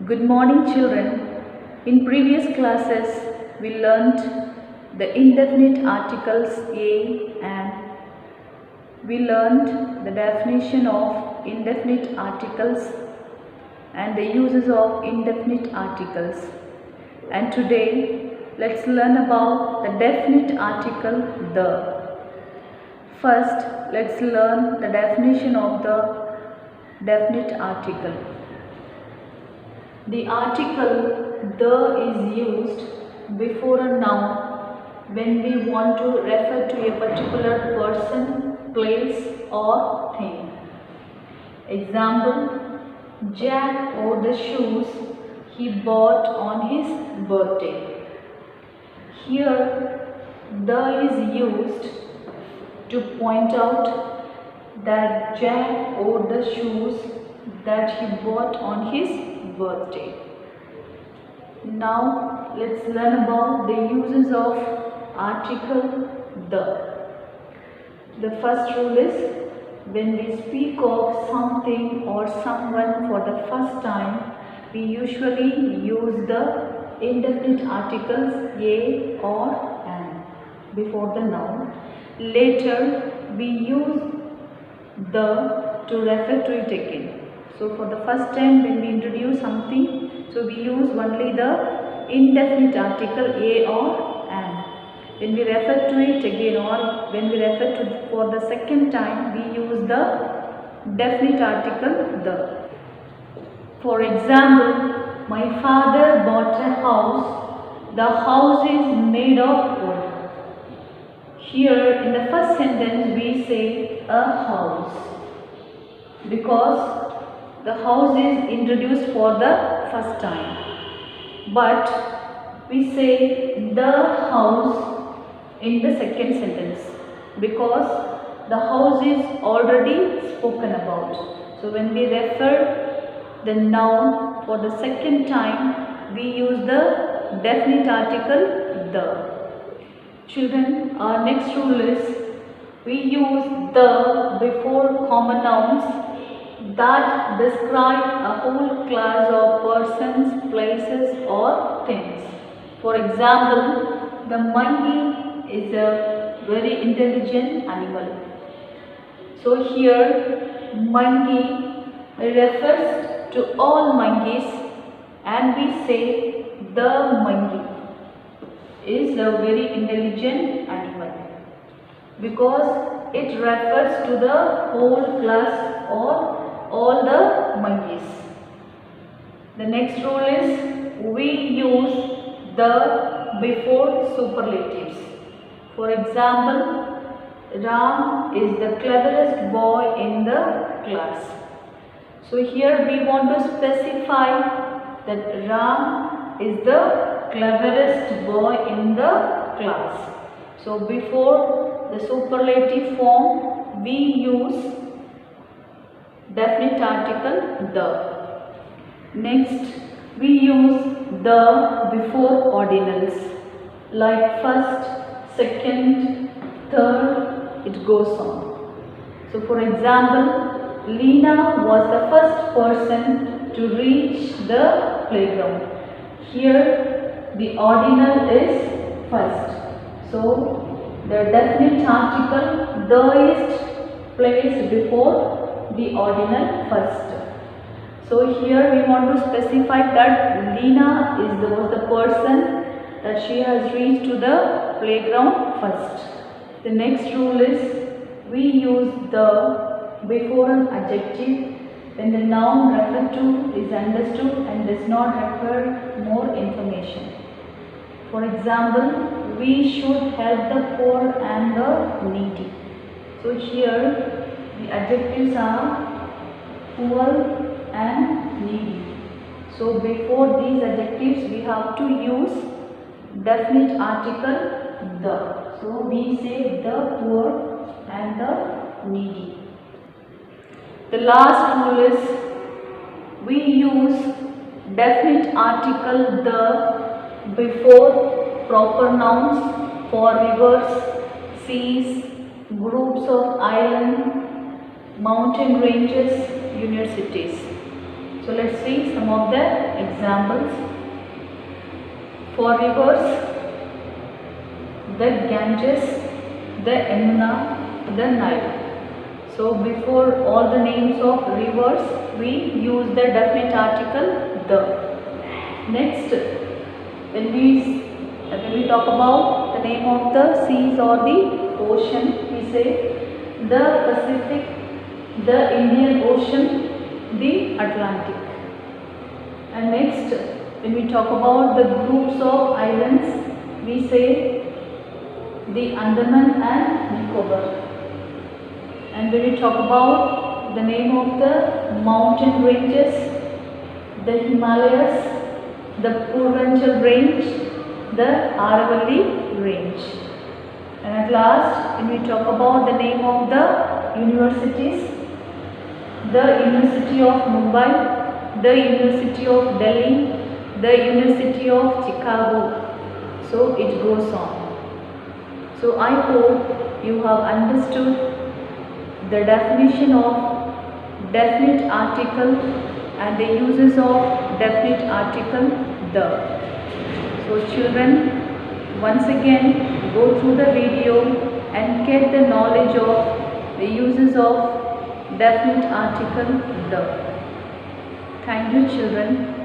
Good morning, children. In previous classes, we learnt the indefinite articles a and we learnt the definition of indefinite articles and the uses of indefinite articles. And today, let's learn about the definite article the. First, let's learn the definition of the definite article. The article the is used before a noun when we want to refer to a particular person, place or thing. Example, Jack wore the shoes he bought on his birthday. Here, the is used to point out that Jack wore the shoes that he bought on his birthday. Now let's learn about the uses of article the. The first rule is when we speak of something or someone for the first time, we usually use the indefinite articles a or an before the noun. Later we use the to refer to it again. So for the first time when we introduce something, so we use only the indefinite article a or an. When we refer to it again or when we refer to for the second time, we use the definite article the. For example, my father bought a house. The house is made of wood. Here in the first sentence we say a house because the house is introduced for the first time, but we say the house in the second sentence because the house is already spoken about. So when we refer the noun for the second time, we use the definite article the. Children, our next rule is we use the before common nouns that describe a whole class of persons, places or things. For example, the monkey is a very intelligent animal. So here monkey refers to all monkeys and we say the monkey is a very intelligent animal because it refers to the whole class or all the monkeys. The next rule is we use the before superlatives. For example, Ram is the cleverest boy in the class. So here we want to specify that Ram is the cleverest boy in the class. So before the superlative form we use definite article the. Next we use the before ordinals like first, second, third, it goes on. So for example, Lena was the first person to reach the playground. Here the ordinal is first. So the definite article the is placed before the ordinal first. So here we want to specify that Lena was the person that she has reached to the playground first. The next rule is we use the before an adjective when the noun referred to is understood and does not require more information. For example, we should help the poor and the needy. So here the adjectives are poor and needy. So before these adjectives we have to use definite article the. So we say the poor and the needy. The last rule is we use definite article the before proper nouns for rivers, seas, groups of islands, mountain ranges, universities. So let's see some of the examples. For rivers, the Ganges, the Yamuna, the Nile. So before all the names of rivers, we use the definite article the. Next, when we talk about the name of the seas or the ocean, we say the Pacific, the Indian Ocean, the Atlantic. And next, when we talk about the groups of islands, we say the Andaman and Nicobar. And when we talk about the name of the mountain ranges, the Himalayas, the Purvanchal range, the Aravalli range. And at last, when we talk about the name of the universities, the University of Mumbai, the University of Delhi, the University of Chicago. So it goes on. So I hope you have understood the definition of definite article and the uses of definite article the. So children, once again go through the video and get the knowledge of the uses of definite article the. Thank you children.